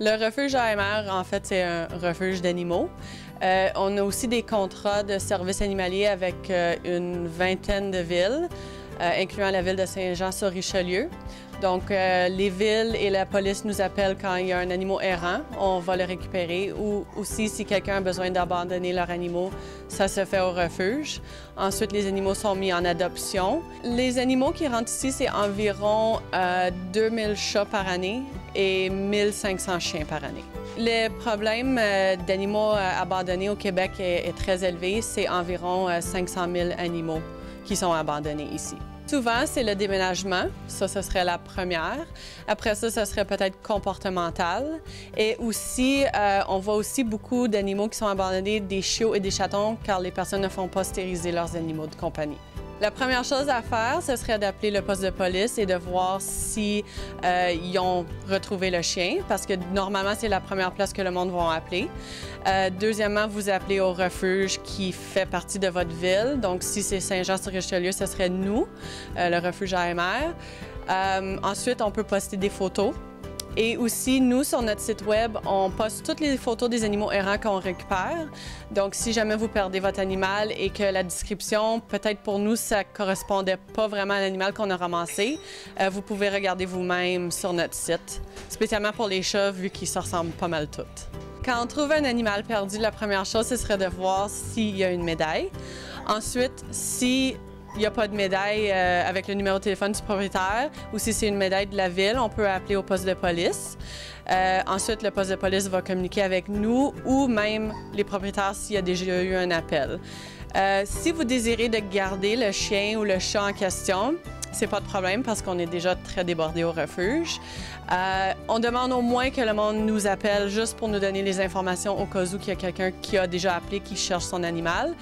Le refuge AMR, en fait, c'est un refuge d'animaux. On a aussi des contrats de services animaliers avec une vingtaine de villes, incluant la ville de Saint-Jean-sur-Richelieu. Donc, les villes et la police nous appellent quand il y a un animal errant, on va le récupérer. Ou aussi, si quelqu'un a besoin d'abandonner leurs animaux, ça se fait au refuge. Ensuite, les animaux sont mis en adoption. Les animaux qui rentrent ici, c'est environ 2000 chats par année et 1500 chiens par année. Le problème d'animaux abandonnés au Québec est très élevé. C'est environ 500 000 animaux qui sont abandonnés ici. Souvent, c'est le déménagement. Ça, ce serait la première. Après ça, ce serait peut-être comportemental. Et aussi, on voit aussi beaucoup d'animaux qui sont abandonnés, des chiots et des chatons, car les personnes ne font pas stériliser leurs animaux de compagnie. La première chose à faire, ce serait d'appeler le poste de police et de voir si ils ont retrouvé le chien, parce que normalement, c'est la première place que le monde va appeler. Deuxièmement, vous appelez au refuge qui fait partie de votre ville. Donc, si c'est Saint-Jean-sur-Richelieu, ce serait nous, le refuge AMR. Ensuite, on peut poster des photos. Et aussi, nous, sur notre site web, on poste toutes les photos des animaux errants qu'on récupère. Donc, si jamais vous perdez votre animal et que la description, peut-être pour nous, ça ne correspondait pas vraiment à l'animal qu'on a ramassé, vous pouvez regarder vous-même sur notre site, spécialement pour les chats, vu qu'ils se ressemblent pas mal toutes. Quand on trouve un animal perdu, la première chose, ce serait de voir s'il y a une médaille. Ensuite, si il n'y a pas de médaille avec le numéro de téléphone du propriétaire ou si c'est une médaille de la ville, on peut appeler au poste de police. Ensuite, le poste de police va communiquer avec nous ou même les propriétaires s'il y a déjà eu un appel. Si vous désirez de garder le chien ou le chat en question, c'est pas de problème parce qu'on est déjà très débordé au refuge. On demande au moins que le monde nous appelle juste pour nous donner les informations au cas où il y a quelqu'un qui a déjà appelé, qui cherche son animal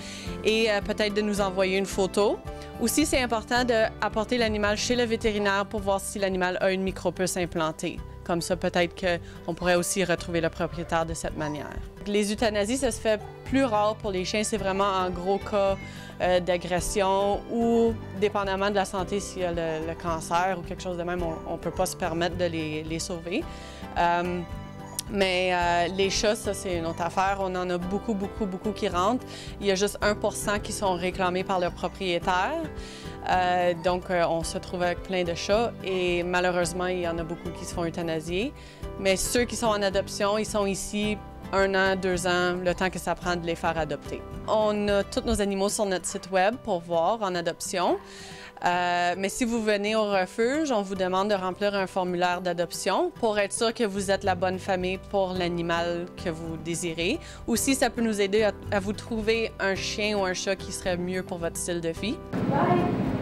et peut-être de nous envoyer une photo. Aussi, c'est important d'apporter l'animal chez le vétérinaire pour voir si l'animal a une micropuce implantée. Comme ça, peut-être qu'on pourrait aussi retrouver le propriétaire de cette manière. Les euthanasies, ça se fait plus rare pour les chiens. C'est vraiment en gros cas d'agression ou, dépendamment de la santé, s'il y a le cancer ou quelque chose de même, on ne peut pas se permettre de les sauver. Mais les chats, ça, c'est une autre affaire. On en a beaucoup qui rentrent. Il y a juste 1% qui sont réclamés par le propriétaire. Donc, on se trouve avec plein de chats et malheureusement, il y en a beaucoup qui se font euthanasier. Mais ceux qui sont en adoption, ils sont ici 1 an, 2 ans, le temps que ça prend de les faire adopter. On a tous nos animaux sur notre site web pour voir en adoption. Mais si vous venez au refuge, on vous demande de remplir un formulaire d'adoption pour être sûr que vous êtes la bonne famille pour l'animal que vous désirez. Aussi, ça peut nous aider à vous trouver un chien ou un chat qui serait mieux pour votre style de vie. Bye.